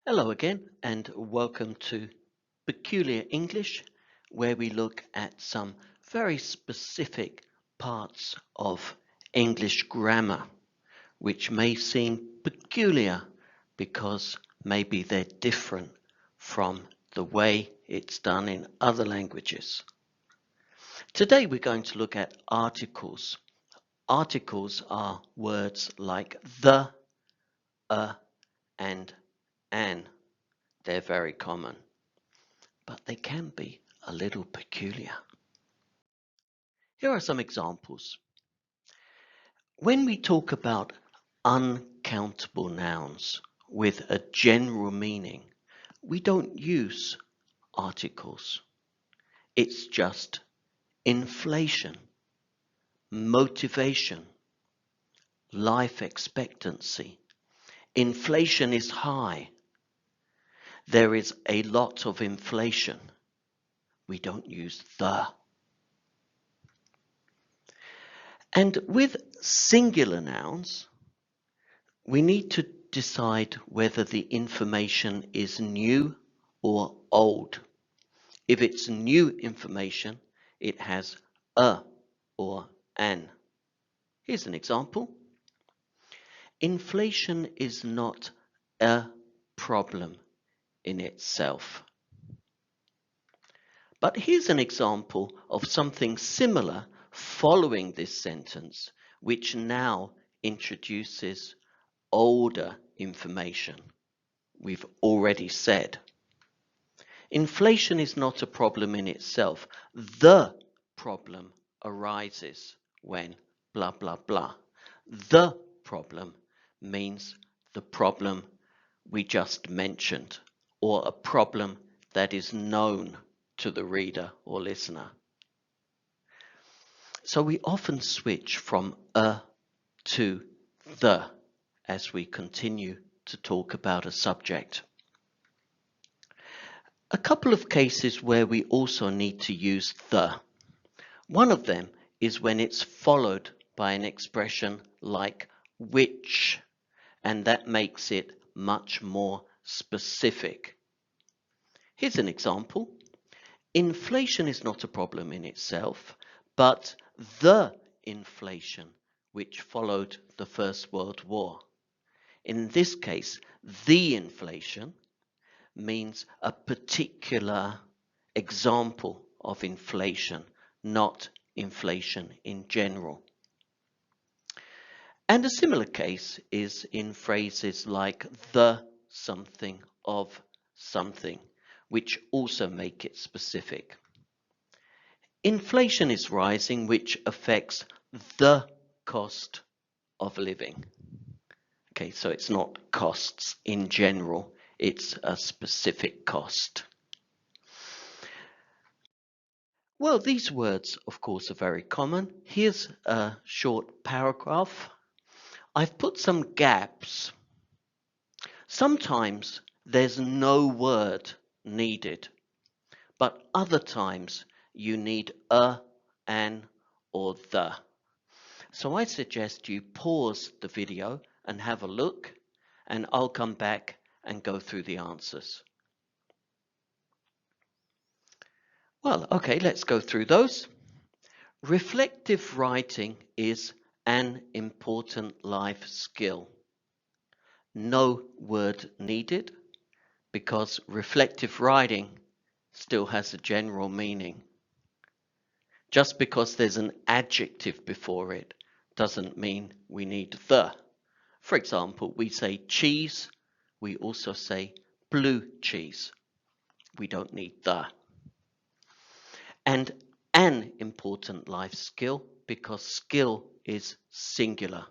Hello again, and welcome to Peculiar English, where we look at some very specific parts of English grammar, which may seem peculiar because maybe they're different from the way it's done in other languages. Today we're going to look at articles. Articles are words like the, and an. They're very common, but they can be a little peculiar. Here are some examples. When we talk about uncountable nouns with a general meaning, we don't use articles. It's just inflation, motivation, life expectancy. Inflation is high. There is a lot of inflation. We don't use the. And with singular nouns, we need to decide whether the information is new or old. If it's new information, it has a or an. Here's an example. Inflation is not a problem in itself. But here's an example of something similar following this sentence, which now introduces older information. We've already said. Inflation is not a problem in itself. The problem arises when blah, blah, blah. The problem means the problem we just mentioned, or a problem that is known to the reader or listener. So we often switch from a to the as we continue to talk about a subject. A couple of cases where we also need to use the. One of them is when it's followed by an expression like which, and that makes it much more specific. Here's an example. Inflation is not a problem in itself, but the inflation which followed the First World War. In this case, the inflation means a particular example of inflation, not inflation in general. And a similar case is in phrases like the something of something, which also make it specific. Inflation is rising, which affects the cost of living. Okay, so it's not costs in general, it's a specific cost. Well, these words, of course, are very common. Here's a short paragraph. I've put some gaps. Sometimes there's no word needed, but other times you need a, an, or the. So I suggest you pause the video and have a look, and I'll come back and go through the answers. Well, okay, let's go through those. Reflective writing is an important life skill. No word needed, because reflective writing still has a general meaning. Just because there's an adjective before it doesn't mean we need the. For example, we say cheese, we also say blue cheese. We don't need the. And an important life skill, because skill is singular.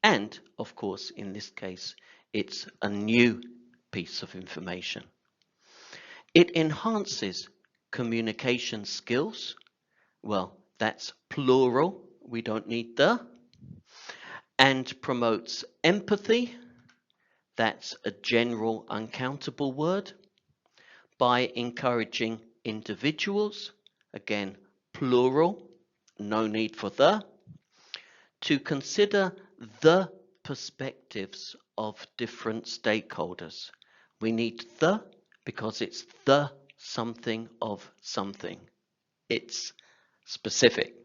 And, of course, in this case, it's a new piece of information. It enhances communication skills. Well, that's plural. We don't need the. And promotes empathy. That's a general uncountable word. By encouraging individuals, again, plural, no need for the, to consider the perspectives of different stakeholders. We need the because it's the something of something. It's specific.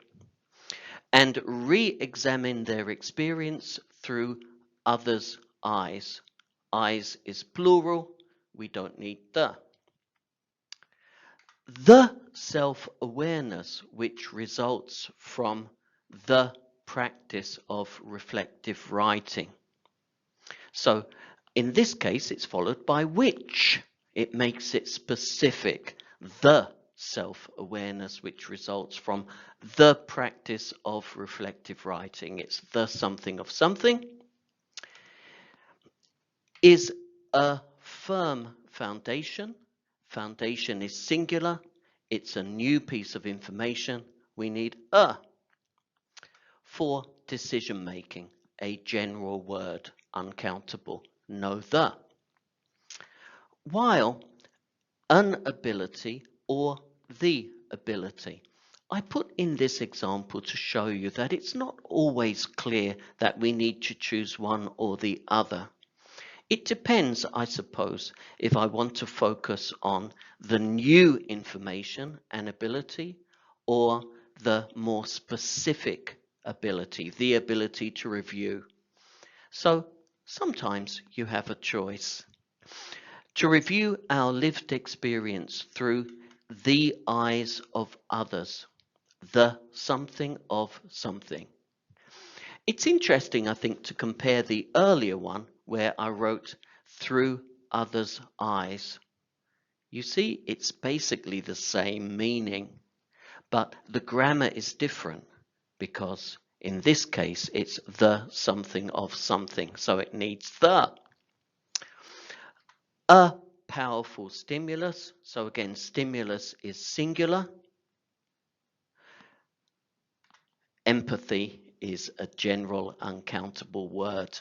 And re-examine their experience through others' eyes. Eyes is plural. We don't need the. The self-awareness which results from the practice of reflective writing. So in this case, it's followed by which. It makes it specific. The self-awareness which results from the practice of reflective writing. It's the something of something. Is a firm foundation. Foundation is singular. It's a new piece of information. We need a. For decision making, a general word, uncountable, no the. While an ability or the ability. I put in this example to show you that it's not always clear that we need to choose one or the other. It depends, I suppose, if I want to focus on the new information and ability or the more specific ability, the ability to review. So sometimes you have a choice. To review our lived experience through the eyes of others, the something of something. It's interesting, I think, to compare the earlier one where I wrote through others' eyes. You see, it's basically the same meaning, but the grammar is different because in this case it's the something of something, so it needs the. A powerful stimulus, so again stimulus is singular. Empathy is a general uncountable word.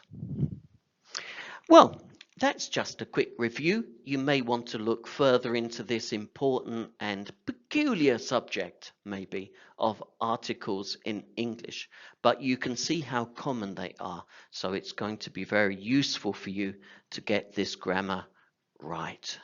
Well, that's just a quick review. You may want to look further into this important and peculiar subject, maybe, of articles in English, but you can see how common they are, so it's going to be very useful for you to get this grammar right.